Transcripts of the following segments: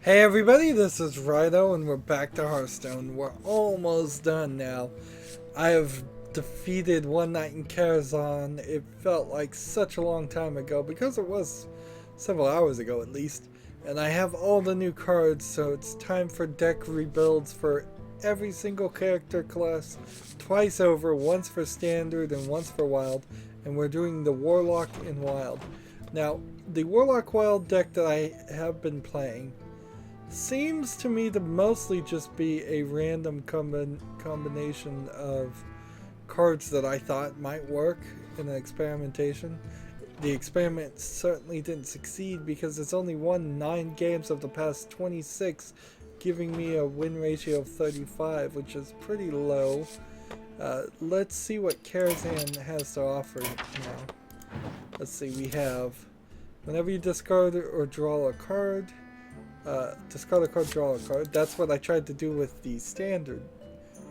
Hey everybody, this is Rydo and we're back to Hearthstone. We're almost done now. I have defeated One Night in Karazhan. It felt like such a long time ago because it was several hours ago at least. And I have all the new cards, so it's time for deck rebuilds for every single character class twice over, once for standard and once for wild. And we're doing the Warlock in wild. Now, the Warlock wild deck that I have been playing seems to me to mostly just be a random combination of cards that I thought might work in an experimentation. The experiment certainly didn't succeed because it's only won 9 games of the past 26, giving me a win ratio of 35, which is pretty low. Let's see what Karazhan has to offer now. Let's see, we have whenever you discard or draw a card, discard a card, draw a card. That's what I tried to do with the standard,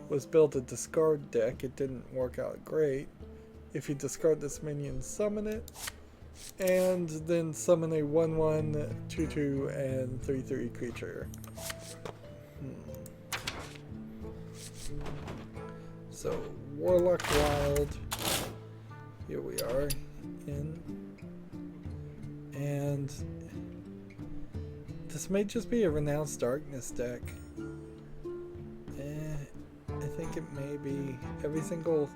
was build a discard deck. It didn't work out great. If you discard this minion, summon it, and then summon a 1/1, 2/2, and 3/3 creature. So, Warlock Wild, here we are in, and this may just be a Renounced Darkness deck. I think it may be. Every single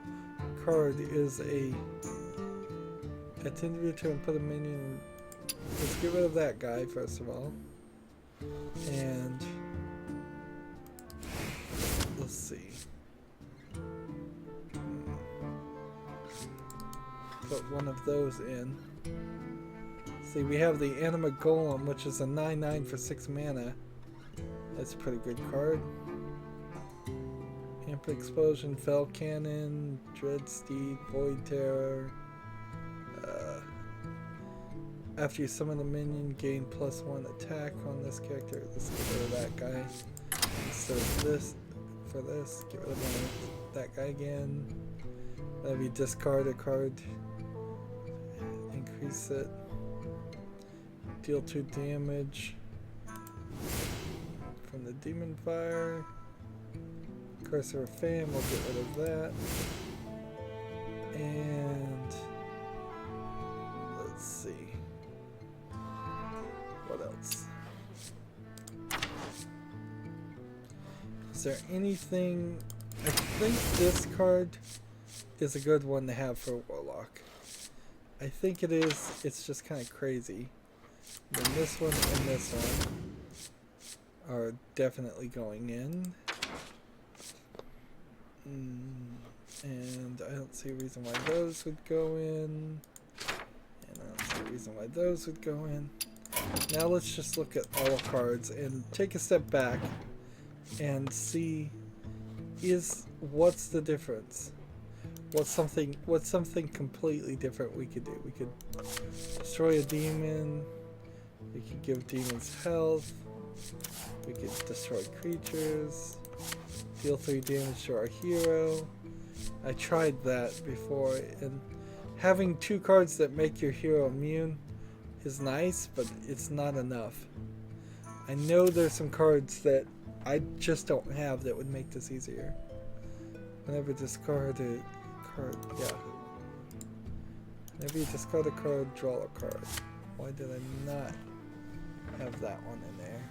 card is a attend your turn, put a minion. Let's get rid of that guy first of all. And let's see. Put one of those in. See, we have the Anima Golem, which is a 9/9 for 6 mana. That's a pretty good card. Amp Explosion, Fell Cannon, Dread Steed, Void Terror. After you summon a minion, gain +1 attack on this character. Let's get rid of that guy. So this, for this, get rid of that guy again. Whenever you discard a card, increase it. Deal 2 damage from the Demon Fire. Curse of Fame, we'll get rid of that. And let's see. What else? Is there anything? I think this card is a good one to have for Warlock. I think it is. It's just kind of crazy. Then this one and this one are definitely going in. And I don't see a reason why those would go in. And I don't see a reason why those would go in. Now let's just look at all cards and take a step back and see what's the difference? What's something completely different we could do? We could destroy a demon. We could give demons health. We could destroy creatures. Deal 3 damage to our hero. I tried that before, and having 2 cards that make your hero immune is nice, but it's not enough. I know there's some cards that I just don't have that would make this easier. Whenever you discard a card, whenever you discard a card, draw a card. Why did I not have that one in there?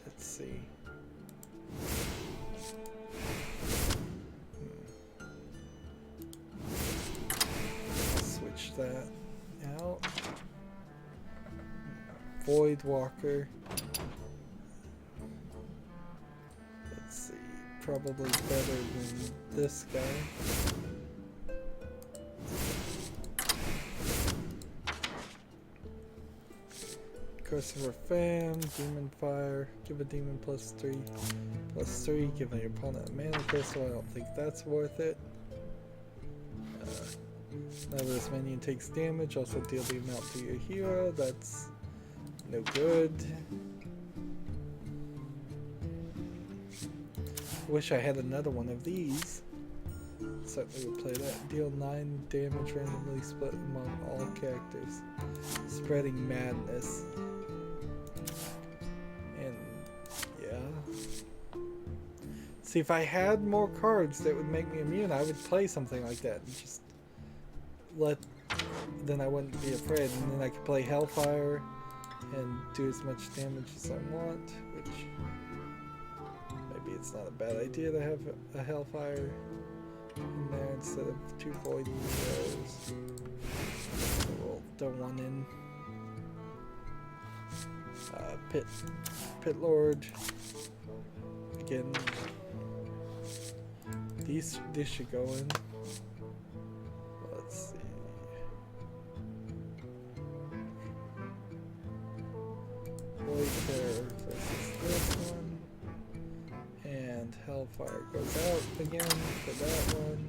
Let's see. Switch that out. Void Walker. Let's see. Probably better than this guy. Curse of Fam, Demon Fire, give a demon +3, give your opponent a mana crystal. I don't think that's worth it. Whenever this minion takes damage, also deal the amount to your hero. That's no good. Wish I had another one of these. Certainly would play that. Deal 9 damage randomly split among all characters. Spreading Madness. See, if I had more cards that would make me immune, I would play something like that and just then I wouldn't be afraid, and then I could play Hellfire and do as much damage as I want, which maybe it's not a bad idea to have a Hellfire in there instead of 2 Void Arrows. So we'll throw one in. Pit Lord. Again, these should go in. Let's see. Void Terror versus this one. And Hellfire goes out again for that one.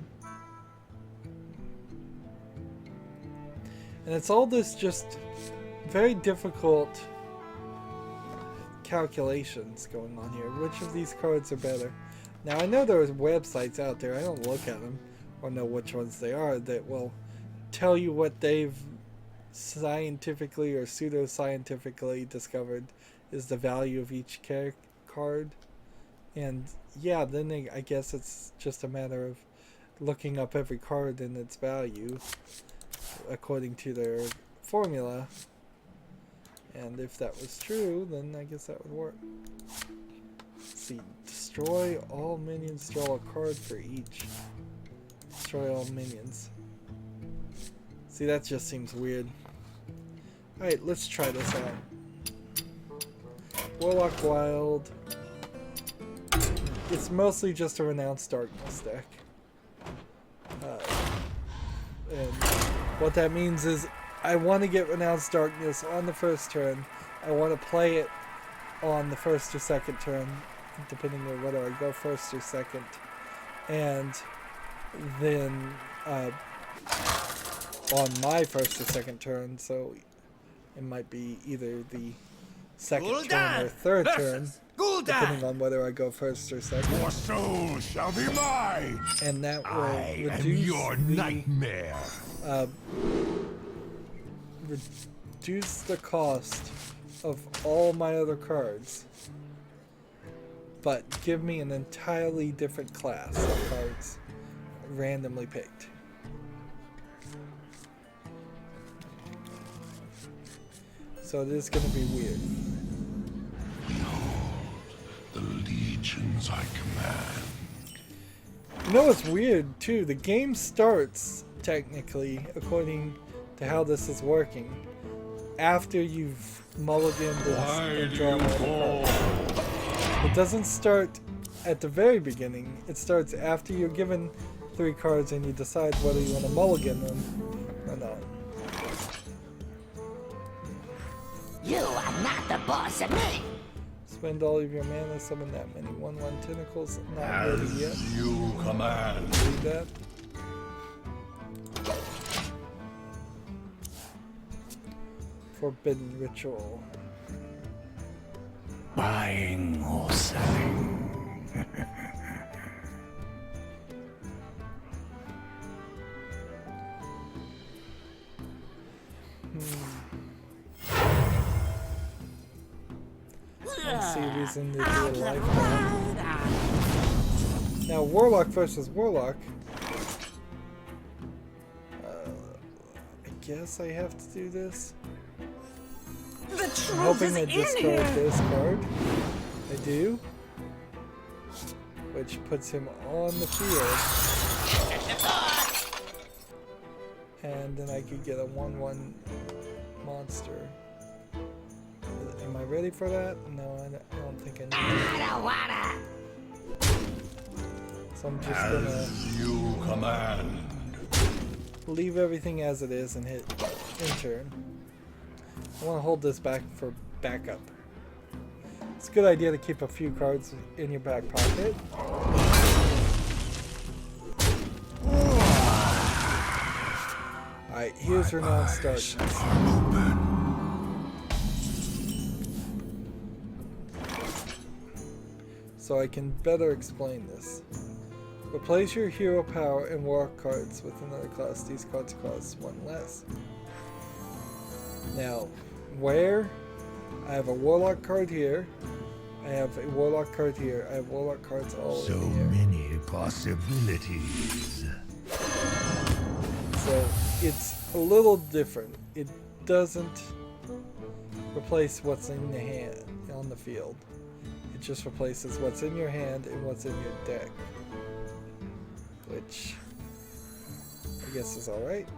And it's all this just very difficult calculations going on here. Which of these cards are better? Now I know there's websites out there, I don't look at them or know which ones they are, that will tell you what they've scientifically or pseudo-scientifically discovered is the value of each card. And yeah, then I guess it's just a matter of looking up every card and its value according to their formula. And if that was true, then I guess that would work. Let's see, destroy all minions, draw a card for each. Destroy all minions. See, that just seems weird. Alright, let's try this out. Warlock Wild. It's mostly just a Renounced Darkness deck. And what that means is I want to get Renounced Darkness on the first turn. I want to play it on the first or second turn, depending on whether I go first or second. And then on my first or second turn, so it might be either the second turn or third turn, depending on whether I go first or second. Your soul shall be mine. And that will I reduce am your nightmare. Reduce the cost of all my other cards, but give me an entirely different class of cards randomly picked. So it is going to be weird. The legions I command. You know what's weird too? The game starts technically, according to how this is working, after you've mulliganed and drawn all the cards. It doesn't start at the very beginning. It starts after you're given 3 cards and you decide whether you want to mulligan them or not. You are not the boss of me. Spend all of your mana, summon that many 1/1 tentacles. Not ready yet. You command. Do that. Forbidden Ritual. Buying or selling. Let's see reason to do a lifetime. Now Warlock versus Warlock. I guess I have to do this. I'm hoping I discard this card. I do. Which puts him on the field. And then I could get a 1/1 monster. Am I ready for that? No, I don't think I need it. I don't wanna. So I'm just gonna You command. leave everything as it is and hit enter. I want to hold this back for backup. It's a good idea to keep a few cards in your back pocket. Alright, here's Renounced Darkness. So I can better explain this. Replace your hero power and war cards with another class. These cards cost 1 less. Now, where? I have a Warlock card here. I have a Warlock card here. I have Warlock cards all So over here. many possibilities. So it's a little different. It doesn't replace what's in the hand on the field. It just replaces what's in your hand and what's in your deck, which I guess is all right.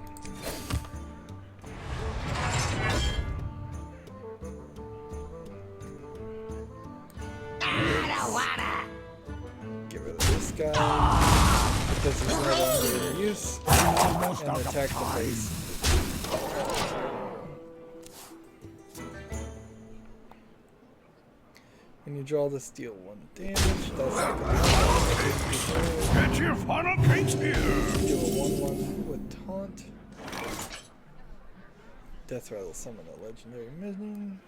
Get rid of this guy because he's no longer in use, and attack the base. When you draw this, deal 1 damage. That's not gonna Get your funnel cakes here! do a 1/1 with taunt. Death Rattle summon a legendary minion.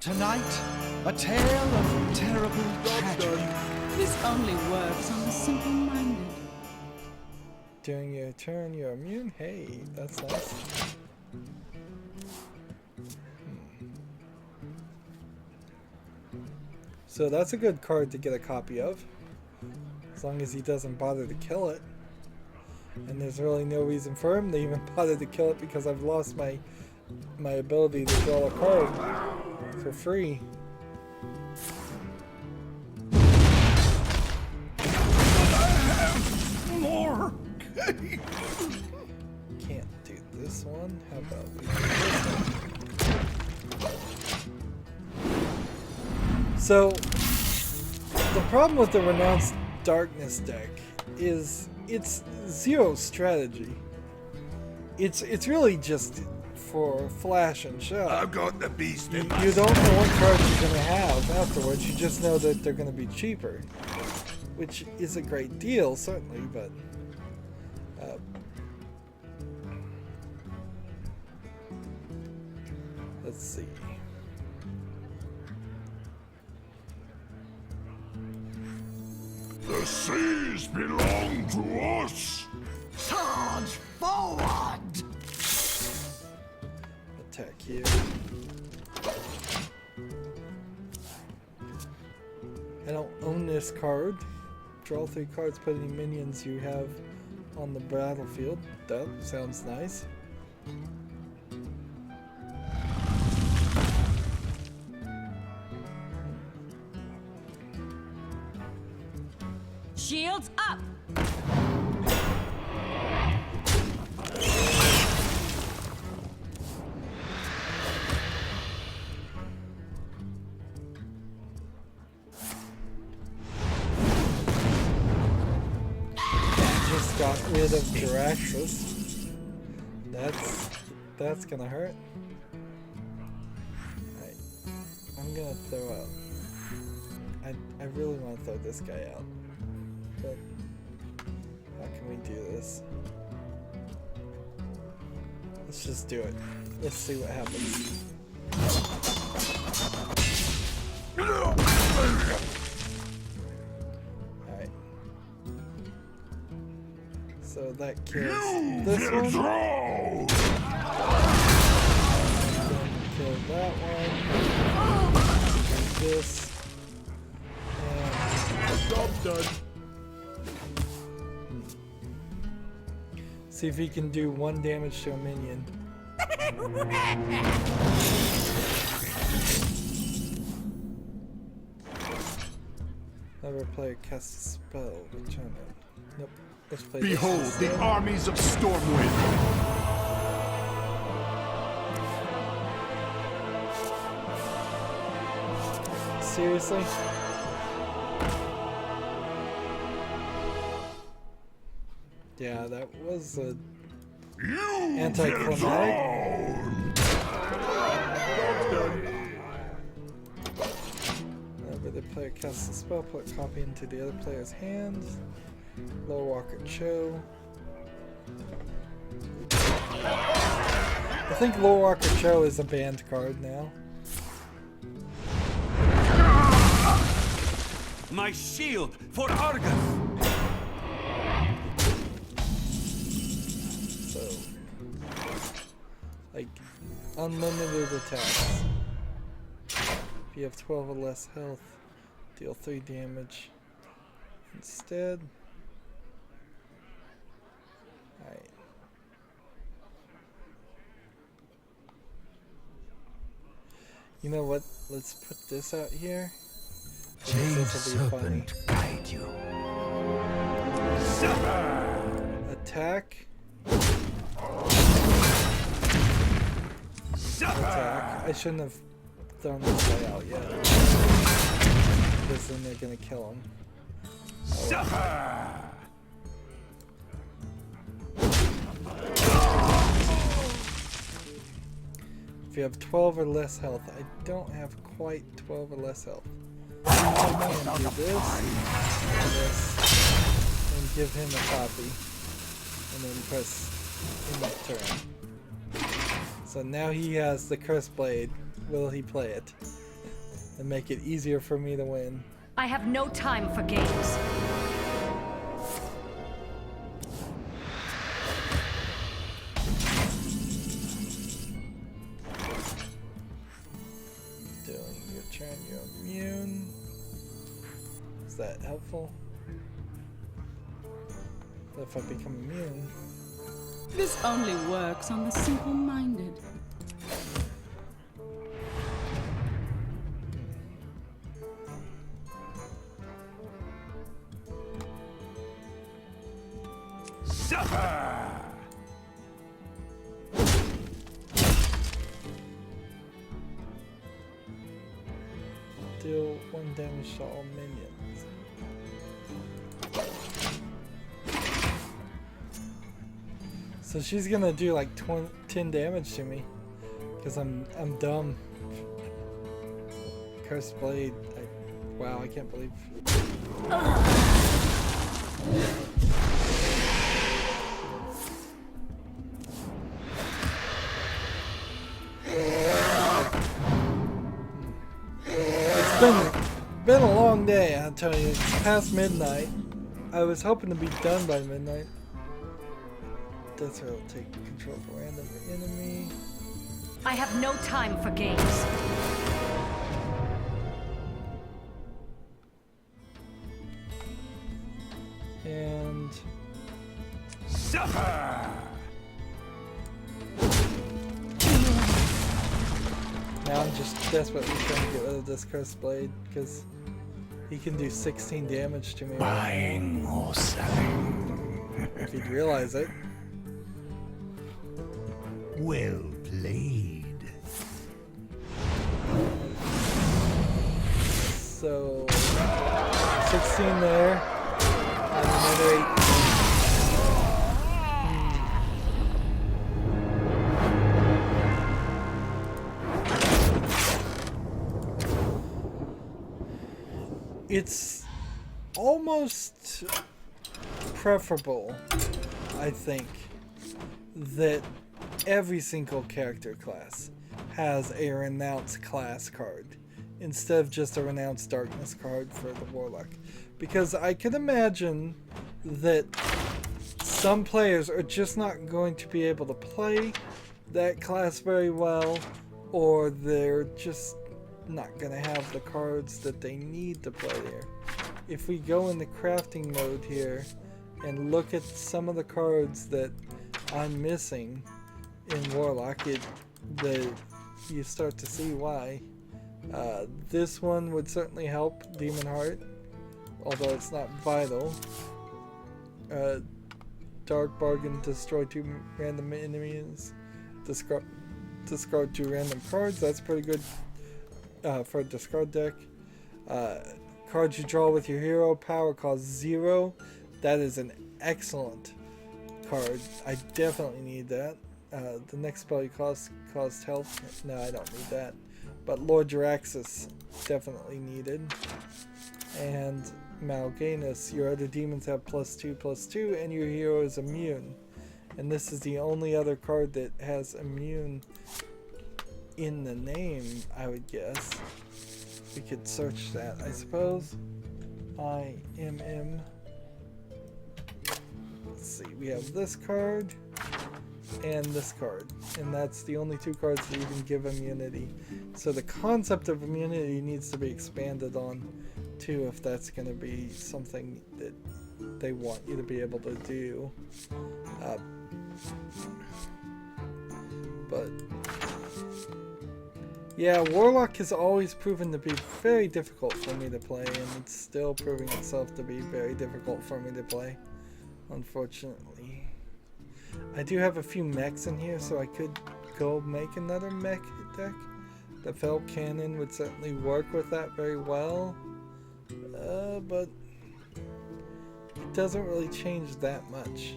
Tonight, a tale of terrible tragedy. This only works on the simple-minded. During your turn, you're immune. Hey, that's nice. So that's a good card to get a copy of, as long as he doesn't bother to kill it. And there's really no reason for him to even bother to kill it because I've lost my ability to draw a card for free. More! Can't do this one. How about we do this one? So, the problem with the Renounced Darkness deck is it's zero strategy. It's really just for flash and show. I've got the beast in my You don't know what cards you're going to have afterwards. You just know that they're going to be cheaper, which is a great deal, certainly, but let's see. The seas belong to us! Charge forward! Attack here. I don't own this card. Draw 3 cards, put any minions you have on the battlefield. That sounds nice. Shields up! Just got rid of Jiraxis. That's gonna hurt. Alright. I'm gonna throw out. I really want to throw this guy out. But how can we do this? Let's just do it. Let's see what happens. Alright. So that kills this one. Kill that one. Do this. And job done. See if he can do 1 damage to a minion. Never player cast a spell. Return it. Nope. Let's play this Behold instead. the armies of Stormwind. Seriously? Yeah, that was a anticlimactic. Whenever the player casts a spell, put a copy into the other player's hand. Low Walker Cho. I think Low Walker Cho is a banned card now. My shield for Argus. So, like, unlimited attacks. If you have 12 or less health, deal 3 damage instead. Alright. You know what? Let's put this out here. Jade This will be funny. serpent guide you. Attack. Attack. I shouldn't have thrown this guy out yet. Because then they're gonna kill him. If you have 12 or less health, I don't have quite 12 or less health. I can do this, and this, and give him a copy, and then press end turn. So now he has the cursed blade. Will he play it? And make it easier for me to win. I have no time for games. During your turn, you're immune. Is that helpful? If I become immune. This only works on the simple-minded. Deal 1 damage to all minions. So she's gonna do like 10 damage to me, cause I'm dumb. Cursed blade. Wow, I can't believe. It's been a long day, I'll tell you. It's past midnight. I was hoping to be done by midnight. That's where I'll take control of a random enemy. I have no time for games. And now I'm just desperately trying to get rid of this cursed blade because he can do 16 damage to me. Buying or selling. If he'd realize it. Well played. So 16 there. And another 8. It's almost preferable, I think, that every single character class has a Renounce class card instead of just a Renounce Darkness card for the Warlock. Because I can imagine that some players are just not going to be able to play that class very well, or they're just not going to have the cards that they need to play there. If we go in the crafting mode here and look at some of the cards that I'm missing in Warlock, you start to see why. This one would certainly help Demon Heart, although it's not vital. Dark Bargain, destroy 2 random enemies, discard 2 random cards. That's pretty good for a discard deck. Cards you draw with your hero, power cost 0. That is an excellent card. I definitely need that. The next spell you cost health. No, I don't need that. But Lord Jaraxxus, definitely needed. And Mal'Ganis, your other demons have +2/+2, and your hero is immune. And this is the only other card that has immune in the name, I would guess. We could search that, I suppose. IMM. Let's see, we have this card. and this card, and that's the only 2 cards that even give immunity. So the concept of immunity needs to be expanded on too, if that's going to be something that they want you to be able to do. But yeah, Warlock has always proven to be very difficult for me to play, and it's still proving itself to be very difficult for me to play, unfortunately. I do have a few mechs in here, so I could go make another mech deck. The Fell Cannon would certainly work with that very well, but it doesn't really change that much.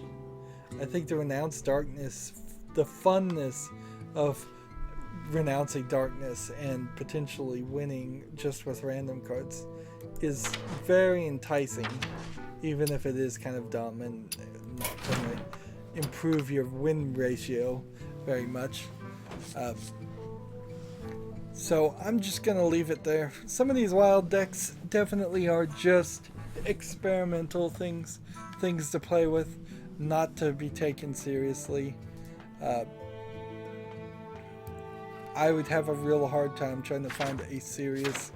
I think the Renounce Darkness, the funness of renouncing darkness and potentially winning just with random cards is very enticing, even if it is kind of dumb and not going to improve your win ratio very much. So I'm just going to leave it there. Some of these wild decks definitely are just experimental things to play with, not to be taken seriously. I would have a real hard time trying to find a serious,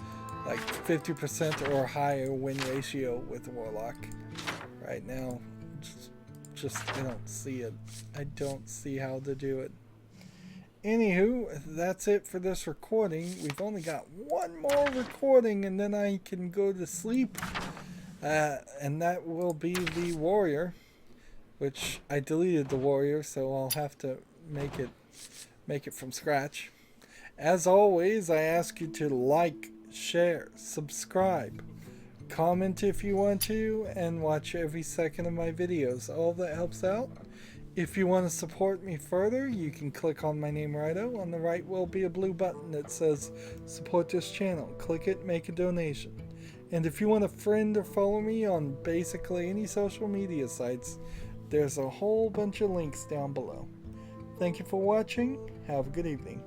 like 50% or higher win ratio with Warlock right now. Just I don't see it. I don't see how to do it. Anywho, that's it for this recording. We've only got one more recording and then I can go to sleep. And that will be the Warrior, which I deleted the Warrior, so I'll have to make it from scratch. As always, I ask you to like, share, subscribe, comment if you want to, and watch every second of my videos. All that helps out. If you want to support me further, you can click on my name, Rydo. On the right will be a blue button that says support this channel. Click it, make a donation. And if you want to friend or follow me on basically any social media sites, there's a whole bunch of links down below. Thank you for watching. Have a good evening.